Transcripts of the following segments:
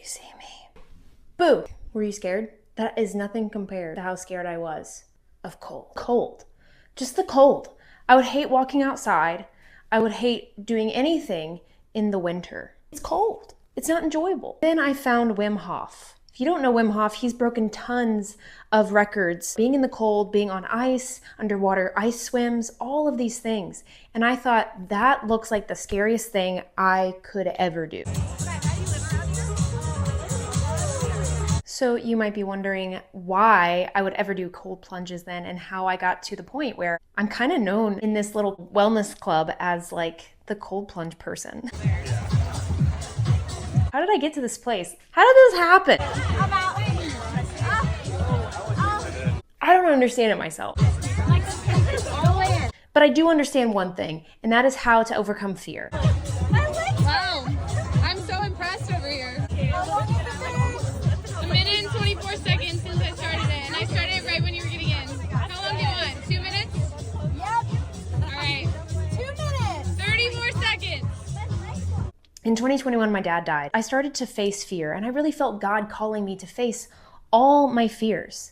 see me. Boo! Were you scared? That is nothing compared to how scared I was of cold. Cold. Just the cold. I would hate walking outside. I would hate doing anything in the winter. It's cold. It's not enjoyable. Then I found Wim Hof. If you don't know Wim Hof, he's broken tons of records. Being in the cold, being on ice, underwater ice swims, all of these things. And I thought that looks like the scariest thing I could ever do. So you might be wondering why I would ever do cold plunges then, and how I got to the point where I'm kind of known in this little wellness club as like the cold plunge person. How did I get to this place? How did this happen? I don't understand it myself. But I do understand one thing, and that is how to overcome fear. Wow, I'm so impressed over here. A minute and 24 seconds since I started it, and I started it right when you were getting in. How long do you want? 2 minutes? Yep. All right. 2 minutes. 30 more seconds. In 2021, my dad died. I started to face fear, and I really felt God calling me to face all my fears.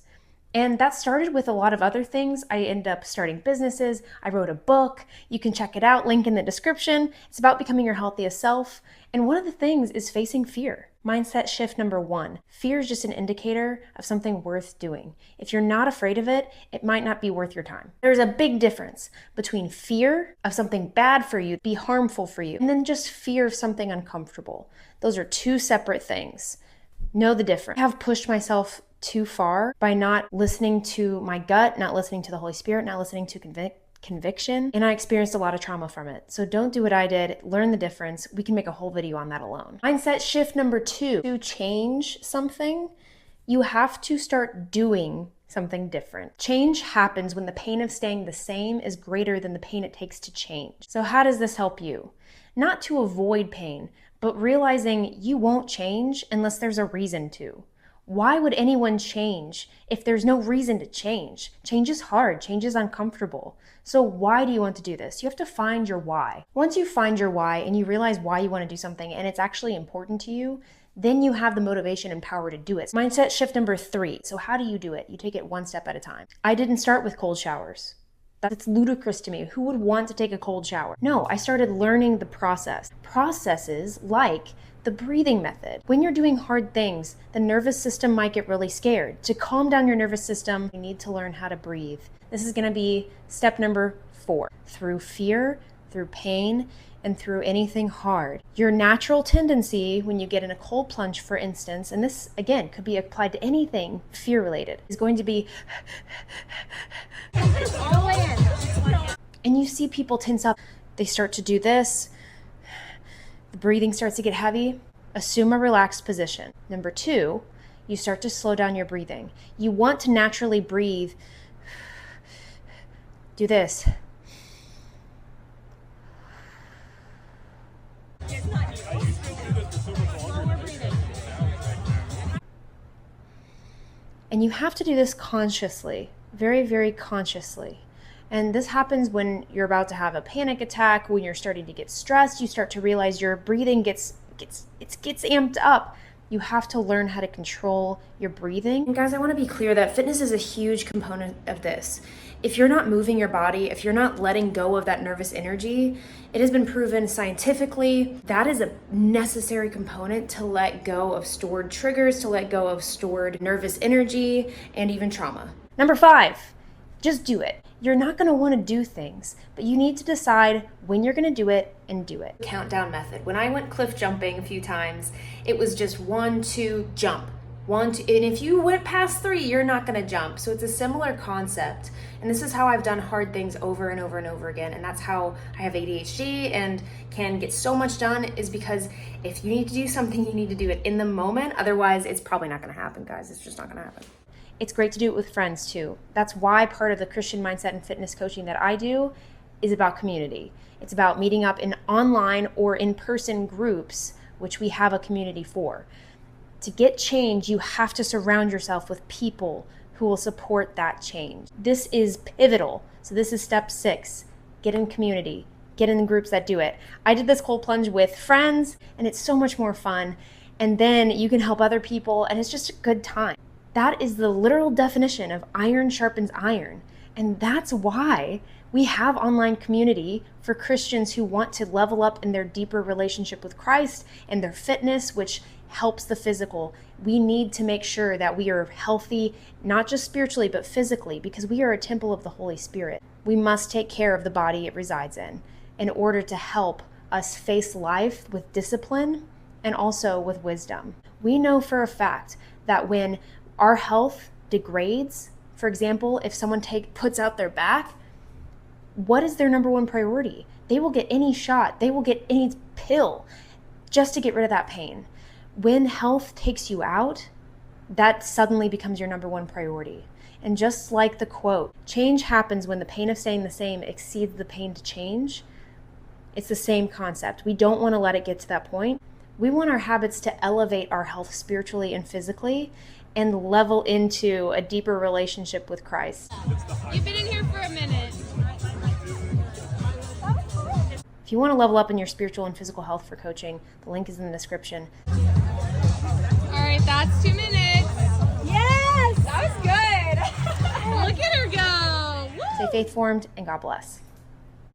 And that started with a lot of other things. I ended up starting businesses. I wrote a book. You can check it out, link in the description. It's about becoming your healthiest self. And one of the things is facing fear. Mindset shift number 1. Fear is just an indicator of something worth doing. If you're not afraid of it, it might not be worth your time. There's a big difference between fear of something bad for you, be harmful for you, and then just fear of something uncomfortable. Those are two separate things. Know the difference. I have pushed myself too far by not listening to my gut, not listening to the Holy Spirit, not listening to conviction, and I experienced a lot of trauma from it. So don't do what I did. Learn the difference. We can make a whole video on that alone. Mindset shift number 2. To change something, you have to start doing something different. Change happens when the pain of staying the same is greater than the pain it takes to change. So how does this help you? Not to avoid pain, but realizing you won't change unless there's a reason to. Why would anyone change if there's no reason to change? Change is hard. Change is uncomfortable. So why do you want to do this? You have to find your why. Once you find your why and you realize why you want to do something and it's actually important to you, then you have the motivation and power to do it. Mindset shift number 3. So how do you do it? You take it one step at a time. I didn't start with cold showers. That's ludicrous to me. Who would want to take a cold shower? No, I started learning the process. Processes like the breathing method. When you're doing hard things, the nervous system might get really scared. To calm down your nervous system, you need to learn how to breathe. This is going to be step number 4. Through fear, through pain, and through anything hard. Your natural tendency when you get in a cold plunge, for instance, and this again could be applied to anything fear related, is going to be and you see people tense up. They start to do this. The breathing starts to get heavy. Assume a relaxed position. Number 2, you start to slow down your breathing. You want to naturally breathe. Do this. And you have to do this consciously, very, very consciously. And this happens when you're about to have a panic attack, when you're starting to get stressed, you start to realize your breathing gets amped up. You have to learn how to control your breathing. And guys, I want to be clear that fitness is a huge component of this. If you're not moving your body, if you're not letting go of that nervous energy, it has been proven scientifically that is a necessary component to let go of stored triggers, to let go of stored nervous energy, and even trauma. Number 5, just do it. You're not going to want to do things, but you need to decide when you're going to do it and do it. Countdown method. When I went cliff jumping a few times, it was just 1, 2, jump. 1, 2, and if you went past 3, you're not going to jump. So it's a similar concept. And this is how I've done hard things over and over and over again. And that's how I have ADHD and can get so much done, is because if you need to do something, you need to do it in the moment. Otherwise, it's probably not going to happen, guys. It's just not going to happen. It's great to do it with friends too. That's why part of the Christian mindset and fitness coaching that I do is about community. It's about meeting up in online or in-person groups, which we have a community for. To get change, you have to surround yourself with people who will support that change. This is pivotal. So this is step 6. Get in community. Get in the groups that do it. I did this cold plunge with friends, and it's so much more fun. and then you can help other people, and it's just a good time. That is the literal definition of iron sharpens iron. And that's why we have online community for Christians who want to level up in their deeper relationship with Christ and their fitness, which helps the physical. We need to make sure that we are healthy, not just spiritually, but physically, because we are a temple of the Holy Spirit. We must take care of the body it resides in order to help us face life with discipline and also with wisdom. We know for a fact that when our health degrades, for example, if someone puts out their back, what is their number one priority? They will get any shot, they will get any pill just to get rid of that pain. When health takes you out, that suddenly becomes your number one priority. And just like the quote, change happens when the pain of staying the same exceeds the pain to change. It's the same concept. We don't want to let it get to that point. We want our habits to elevate our health spiritually and physically and level into a deeper relationship with Christ. You've been in here for a minute. If you want to level up in your spiritual and physical health for coaching, the link is in the description. All right, that's 2 minutes. Yes! That was good! Look at her go. Woo! Stay faith-formed, and God bless.